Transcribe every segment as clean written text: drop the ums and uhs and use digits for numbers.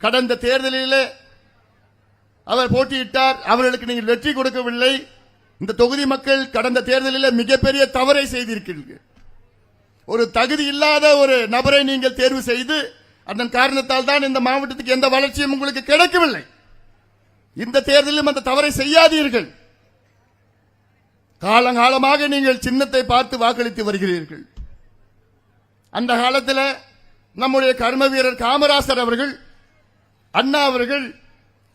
கடந்த தேர்தலிலே அவர் போட்டியிட்டார். அவர்களுக்கு நீங்கள் வெற்றி கொடுக்கவில்லை. இந்த தொகுதி மக்கள் கடந்த தேர்தலில் மிகப்பெரிய தவறை செய்திருக்கிறீர்கள். ஒரு தகுதி இல்லாத ஒரு நபரை நீங்கள் தேர்வு செய்து அதன் காரணத்தால் தான் இந்த மாவட்டத்துக்கு எந்த வளர்ச்சியும் உங்களுக்கு கிடைக்கவில்லை. இந்த தேர்தலிலும் அந்த தவறை செய்யாதீர்கள். காலங்காலமாக நீங்கள் சின்னத்தை பார்த்து வாக்களித்து வருகிறீர்கள். அந்த காலத்தில் நம்முடைய கர்ம வீரர் காமராசர் அவர்கள், அண்ணா அவர்கள்,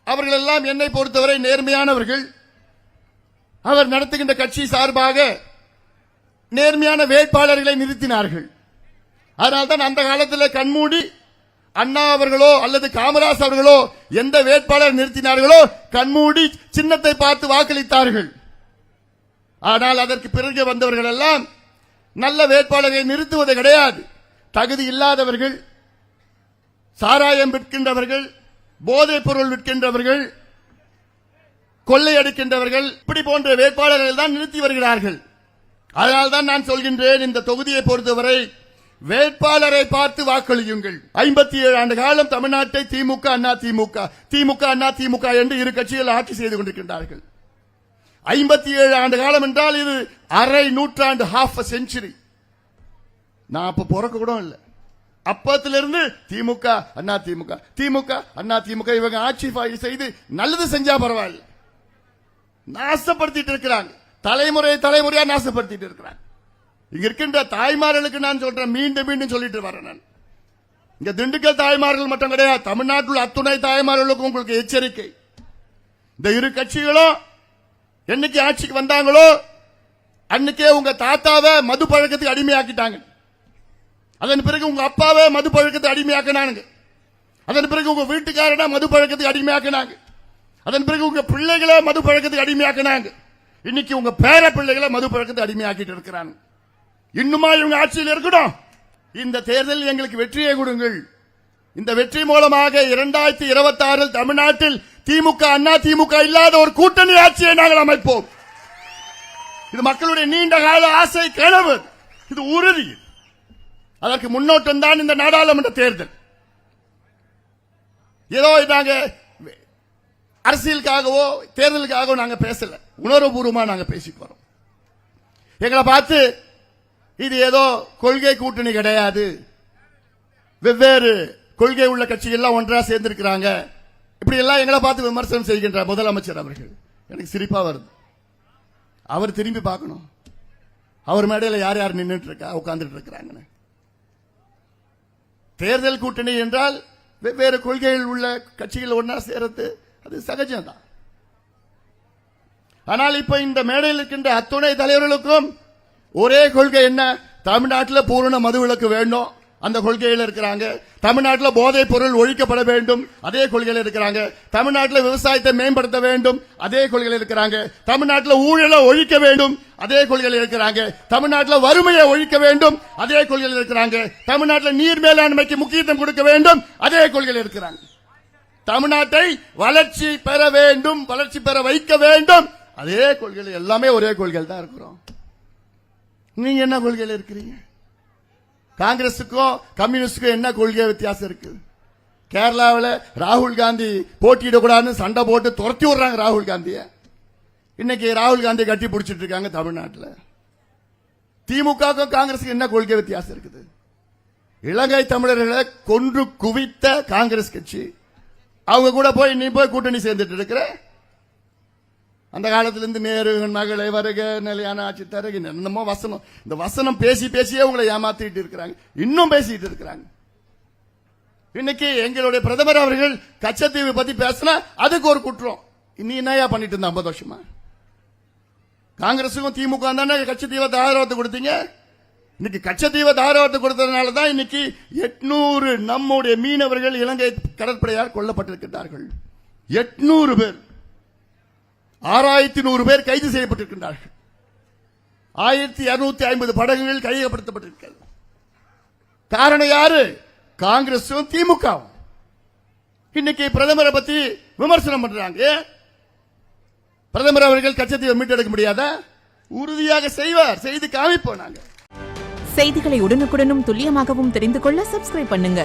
அவர்களெல்லாம் என்னை பொறுத்தவரை நேர்மையானவர்கள். அவர் நடத்துகின்ற கட்சி சார்பாக நேர்மையான வேட்பாளர்களை நிறுத்தினார்கள். அதனால்தான் அந்த காலத்தில் கண்மூடி அண்ணா அவர்களோ அல்லது காமராஜ் அவர்களோ எந்த வேட்பாளர் நிறுத்தினார்களோ கண்மூடி சின்னத்தை பார்த்து வாக்களித்தார்கள். ஆனால் அதற்கு பிறகு வந்தவர்கள் எல்லாம் நல்ல வேட்பாளரை நிறுத்துவது கிடையாது. தகுதி இல்லாதவர்கள், சாராயம் விற்கின்றவர்கள், போதைப் பொருள் விற்கின்றவர்கள், கொள்ளையடிக்கின்றவர்கள், இப்படி போன்ற வேட்பாளர்கள் தான் நிறுத்தி வருகிறார்கள். அதனால்தான் நான் சொல்கின்றேன், இந்த தொகுதியை பொறுத்தவரை வேட்பாளரை பார்த்து வாக்களியுங்கள். 57 ஆண்டு காலம் தமிழ்நாட்டை திமுக அண்ணா திமுக, திமுக அண்ணா திமுக என்று இரு கட்சிகள் ஆட்சி செய்து கொண்டிருக்கின்றார்கள். 57 ஆண்டு காலம் என்றால் இது அரை நூற்றாண்டு, ஹாஃப் செஞ்சுரி. நான் அப்ப பிறக்க கூட இல்லை. அப்பத்திலிருந்து திமுக அண்ணா திமுக, திமுக அண்ணா திமுக இவங்க ஆட்சி செய்து நல்லது செஞ்சா பரவாயில்ல, நாசப்படுத்திட்டு இருக்கிறாங்க. தலைமுறையா நாசப்படுத்திட்டு இருக்கிறாங்க. இங்க இருக்கின்ற தாய்மார்களுக்கு நான் சொல்றேன், மீண்டும் மீண்டும் சொல்லிட்டு வரேன். நான் இங்க திண்டுக்கல் தாய்மார்கள் மட்டும் கிடையாது, தமிழ்நாட்டில் அத்துணை தாய்மார்களுக்கும் உங்களுக்கு எச்சரிக்கை. இந்த இரு கட்சிகளும் என்னைக்கு ஆட்சிக்கு வந்தாங்களோ அன்னைக்கே உங்க தாத்தாவை மது பழக்கத்துக்கு அடிமையாக்கிட்டாங்க. அதன் பிறகு உங்க அப்பாவை மது பழக்கத்துக்கு அடிமையாக்கினாங்க. அதன் பிறகு உங்க வீட்டுக்காரனா மது பழக்கத்துக்கு அடிமையாக்கினாங்க. அதன் பிறகு உங்க பிள்ளைகளை மது பழக்கத்துக்கு அடிமையாக்கினாங்க. இன்னைக்கு உங்க பேர பிள்ளைகளை மது பழக்கத்துக்கு அடிமையாக்கிட்டு இருக்கிறாங்க. இன்னுமா இவங்க ஆட்சியில் இருக்கணும்? இந்த தேர்தலில் எங்களுக்கு வெற்றியை கொடுங்கள். இந்த வெற்றி மூலமாக 2026 தமிழ்நாட்டில் திமுக அண்ணா திமுக இல்லாத ஒரு கூட்டணி ஆட்சியை நாங்கள் அமைப்போம். இது மக்களுடைய நீண்ட கால ஆசை, கனவு, இது உறுதி. அதற்கு முன்னோட்டம் தான் இந்த நாடாளுமன்ற தேர்தல். ஏதோ நாங்க அரசியலுக்காகவோ தேர்தலுக்காகவோ நாங்க பேசல, உணர்வுபூர்வமா நாங்க பேசிட்டு வரோம். எங்களை பார்த்து இது ஏதோ கொள்கை கூட்டணி கிடையாது, வெவ்வேறு கொள்கை உள்ள கட்சிகள் ஒன்றா சேர்ந்திருக்கிறாங்க, இப்படி எல்லாம் எங்களை பார்த்து விமர்சனம் செய்கின்ற முதலமைச்சர் அவர்கள் எனக்கு சிரிப்பா வருது. அவர் திரும்பி பார்க்கணும், அவர் மேடையில் யார் யார் நின்றுட்டு இருக்கா, உட்கார்ந்துட்டு இருக்கிறாங்கன்னு. தேர்தல் கூட்டணி என்றால் வெவ்வேறு கொள்கைகள் உள்ள கட்சிகள் ஒன்னா சேரத்து அது சகஜம்தான். ஆனால் இப்ப இந்த மேடையில் இருக்கின்ற அத்துணை தலைவர்களுக்கும் ஒரே கொள்கை என்ன? தமிழ்நாட்டில் பூரண மதுவிலக்கு வேண்டும், அந்த கொள்கையில் இருக்கிறாங்க. தமிழ்நாட்டில் போதைப் பொருள் ஒழிக்கப்பட வேண்டும், அதே கொள்கையில் இருக்கிறாங்க. தமிழ்நாட்டில் விவசாயத்தை மேம்படுத்த வேண்டும், அதே கொள்கையில் இருக்கிறாங்க. தமிழ்நாட்டில் ஊழலை ஒழிக்க வேண்டும், அதே கொள்கையில் இருக்கிறாங்க. தமிழ்நாட்டில் வறுமையை ஒழிக்க வேண்டும், அதே கொள்கையில் இருக்கிறாங்க. தமிழ்நாட்டில் நீர் மேலாண்மைக்கு முக்கியத்துவம் கொடுக்க வேண்டும், அதே கொள்கையில் இருக்கிறாங்க. தமிழ்நாட்டை வளர்ச்சி பெற வேண்டும், வளர்ச்சி பெற வைக்க வேண்டும், அதே கொள்கையில், எல்லாமே ஒரே கொள்கையில் தான் இருக்கிறோம். நீங்க என்ன கொள்கையில் இருக்கிறீங்க? காங்கிரசுக்கும் கம்யூனிஸ்டுக்கும் என்ன கொள்கை வித்தியாசம் இருக்கு? கேரளாவில் ராகுல் காந்தி போட்டியிடக்கூடாதுன்னு சண்டை போட்டு துரத்தி விடுறாங்க ராகுல் காந்திய. இன்னைக்கு ராகுல் காந்தி கட்டி பிடிச்சிட்டு இருக்காங்க தமிழ்நாட்டில். திமுக காங்கிரசுக்கு என்ன கொள்கை வித்தியாசம் இருக்குது? இலங்கை தமிழர்களை கொன்று குவித்த காங்கிரஸ் கட்சி, அவங்க கூட போய் நீ போய் கூட்டணி சேர்ந்துட்டு இருக்கிற. அந்த காலத்திலிருந்து நேரு மகளை வருக நிலையான ஆட்சி தருக என்னமோ வசனம், இந்த வசனம் பேசி பேசியே உங்களை ஏமாத்திட்டு இருக்கிறாங்க, இன்னும் பேசிட்டு இருக்கிறாங்க. இன்னைக்கு எங்களுடைய பிரதமர் அவர்கள் கச்சத்தீவு பத்தி பேசினா அதுக்கு ஒரு குற்றம். நீ என்னையா பண்ணிட்டு இருந்த 50 வருஷமா? காங்கிரசுக்கும் திமுக தானே கச்சத்தீவை தாராளத்தை கொடுத்தீங்க. இன்னைக்கு கச்சத்தீவை தாராளத்தை கொடுத்ததுனால தான் இன்னைக்கு 800 நம்முடைய மீனவர்கள் இலங்கை கடற்படையால் கொல்லப்பட்டிருக்கிறார்கள். 800 பேர், 6100 பேர் கைது செய்யப்பட்டிருக்கின்றார்கள். 1250 படகுகள் கையகப்படுத்தப்பட்டிருக்கிறது. காரணம் யாரு? காங்கிரசும் திமுகவும். இன்னைக்கு பிரதமரை பத்தி விமர்சனம் பண்றாங்க. பிரதமர் அவர்கள் கச்சத்தீவை மீட்டெடுக்க முடியாதா? உறுதியாக செய்வார், செய்து காமிப்போம். நாங்க செய்திகளை உடனுக்குடனும் துல்லியமாகவும் தெரிந்து கொள்ள சப்ஸ்கிரைப் பண்ணுங்க.